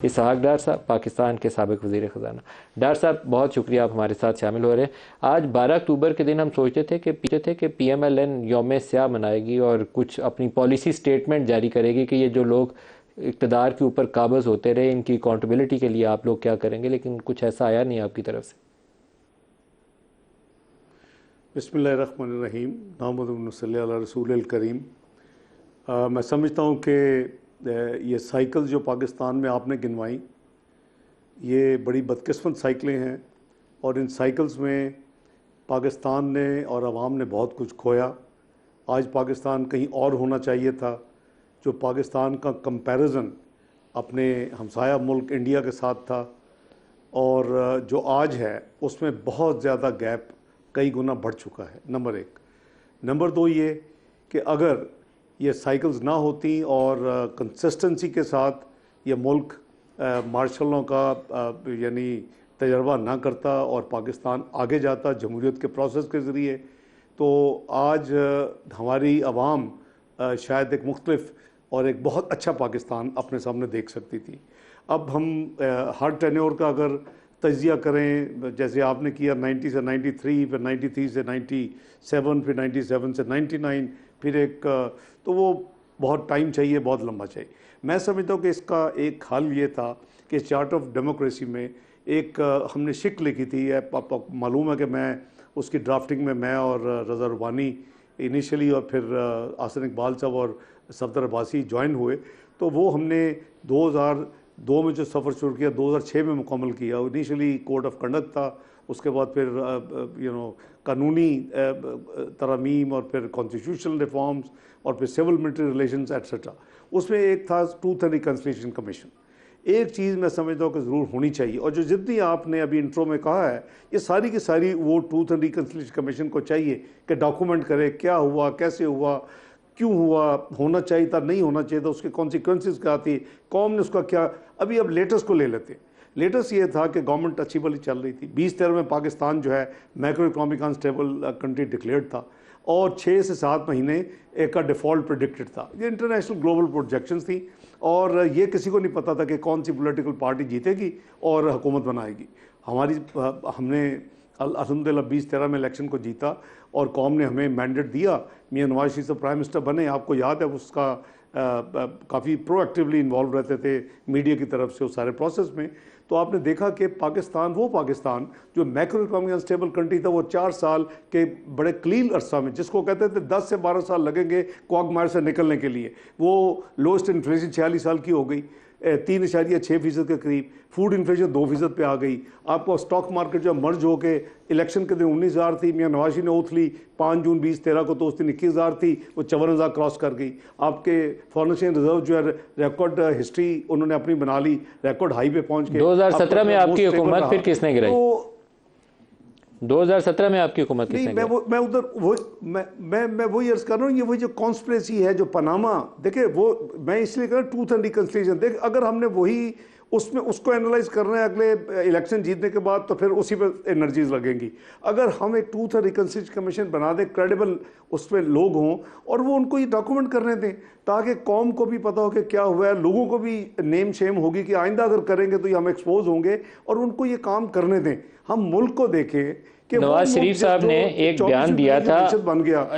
इसहाक डार साहब, पाकिस्तान के साबिक वज़ीर ख़ज़ाना। डार साहब, बहुत शुक्रिया आप हमारे साथ शामिल हो रहे हैं। आज 12 अक्टूबर के दिन हम सोचते थे कि PMLN यौम स्याह मनाएगी और कुछ अपनी पॉलिसी स्टेटमेंट जारी करेगी कि ये जो लोग इक़्तिदार के ऊपर काबज़ होते रहे, इनकी अकाउंटेबिलिटी के लिए आप लोग क्या करेंगे, लेकिन कुछ ऐसा आया नहीं आपकी तरफ से। बिस्मिल्लाहिर्रहमानिर्रहीम, नाहमदुहु व नसल्ली अला रसूलिल करीम। मैं समझता हूँ कि ये साइकिल जो पाकिस्तान में आपने गिनवाई, ये बड़ी बदकिस्मत साइकिलें हैं और इन साइकिल्स में पाकिस्तान ने और आवाम ने बहुत कुछ खोया। आज पाकिस्तान कहीं और होना चाहिए था। जो पाकिस्तान का कंपैरिजन अपने हमसाया मुल्क इंडिया के साथ था और जो आज है उसमें बहुत ज़्यादा गैप कई गुना बढ़ चुका है, नंबर एक। नंबर दो ये कि अगर ये साइकिल्स ना होती और कंसिस्टेंसी के साथ ये मुल्क मार्शलों का यानी तजर्बा ना करता और पाकिस्तान आगे जाता जमहूरियत के प्रोसेस के ज़रिए, तो आज हमारी आवाम शायद एक मुख्तलिफ और एक बहुत अच्छा पाकिस्तान अपने सामने देख सकती थी। अब हम हर टेन्योर का अगर तजिया करें, जैसे आपने किया 90 से 93, फिर 93 से 97, फिर 97 से 99, फिर एक तो वो बहुत टाइम चाहिए, बहुत लंबा चाहिए। मैं समझता हूँ कि इसका एक हल ये था कि चार्ट ऑफ डेमोक्रेसी में एक हमने शिक लिखी थी। आपको मालूम है कि मैं उसकी ड्राफ्टिंग में मैं और रज़ा रुबानी इनिशियली और फिर आसन इकबाल साहब और सफदर अब्बासी ज्वाइन हुए, तो वो हमने 2002 में जो सफ़र शुरू किया 2006 में मुकम्मल किया। इनिशियली कोड ऑफ कंडक्ट था, उसके बाद फिर कानूनी तरमीम और फिर कॉन्स्टिट्यूशनल रिफॉर्म्स और फिर सिविल मिलिट्री रिलेशंस एट्सेट्रा। उसमें एक था ट्रूथ एंड रिकन्सिलिएशन कमीशन। एक चीज़ मैं समझता हूँ कि ज़रूर होनी चाहिए और जो जितनी आपने अभी इंट्रो में कहा है, ये सारी की सारी वो ट्रूथ एंड रिकन्सिलिएशन कमीशन को चाहिए कि डॉक्यूमेंट करे क्या हुआ, कैसे हुआ, क्यों हुआ, होना चाहिए था, नहीं होना चाहिए था, उसके कॉन्सिक्वेंसेस क्या थी, कौम ने उसका क्या। अभी अब लेटेस्ट को ले लेते हैं। लेटेस्ट ये था कि गवर्नमेंट अच्छी भली चल रही थी। 2013 में पाकिस्तान जो है macro economic unstable country declared था और 6 से 7 महीने एक का डिफ़ॉल्ट प्रेडिक्टेड था। ये इंटरनेशनल ग्लोबल प्रोजेक्शंस थी और ये किसी को नहीं पता था कि कौन सी पॉलिटिकल पार्टी जीतेगी और हुकूमत बनाएगी। हमने अल्हम्दुलिल्लाह 2013 में इलेक्शन को जीता और कौम ने हमें मैंडेट दिया। मियां नवाज शरीफ साहब प्राइम मिनिस्टर बने। आपको याद है उसका काफ़ी प्रोएक्टिवली इन्वॉल्व रहते थे मीडिया की तरफ से उस सारे प्रोसेस में। तो आपने देखा कि पाकिस्तान जो मैक्रो इकनॉमिक अनस्टेबल कंट्री था, वो 4 साल के बड़े कलील अरसा में, जिसको कहते थे 10 से 12 साल लगेंगे क्वागमायर से निकलने के लिए, वो लोएस्ट इन्फ्लेशन 46 साल की हो गई, 3.6% के करीब। फूड इन्फ्लेशन 2% पे आ गई। आपको स्टॉक मार्केट जो मर्ज हो के इलेक्शन के दिन 19,000 थी, मियां नवाज शरीफ ने ओथ ली 5 जून 2013 को, तो उस दिन 21,000 थी, वो 54,000 क्रॉस कर गई। आपके फॉरेन एक्सचेंज रिजर्व जो है रिकॉर्ड हिस्ट्री उन्होंने अपनी बना ली, रिकॉर्ड हाई पे पहुंच गए। 2017 में आपकी हुकूमत फिर किसने गिराई? 2017 में आपकी हुकूमत किसने गिराई? मैं वही अर्ज कर रहा हूँ, ये वही जो कॉन्स्पिरेसी है, जो पनामा, देखिए वो मैं इसलिए कह रहा हूँ ट्रूथ एंड रिकन्सिलिएशन। देख, अगर हमने वही उसको एनालाइज कर रहे हैं अगले इलेक्शन जीतने के बाद, तो फिर उसी पे एनर्जीज लगेंगी। अगर हम एक ट्रूथ एंड रिकन्सिलिएशन कमीशन बना दें, क्रेडिबल उस पर लोग हों और वो उनको ये डॉक्यूमेंट करने दें, ताकि कौम को भी पता हो कि क्या हुआ है, लोगों को भी नेम शेम होगी कि आइंदा अगर करेंगे तो ये हम एक्सपोज होंगे, और उनको ये काम करने दें। हम मुल्क को देखें कि नवाज शरीफ साहब ने एक बयान दिया था, बन गया।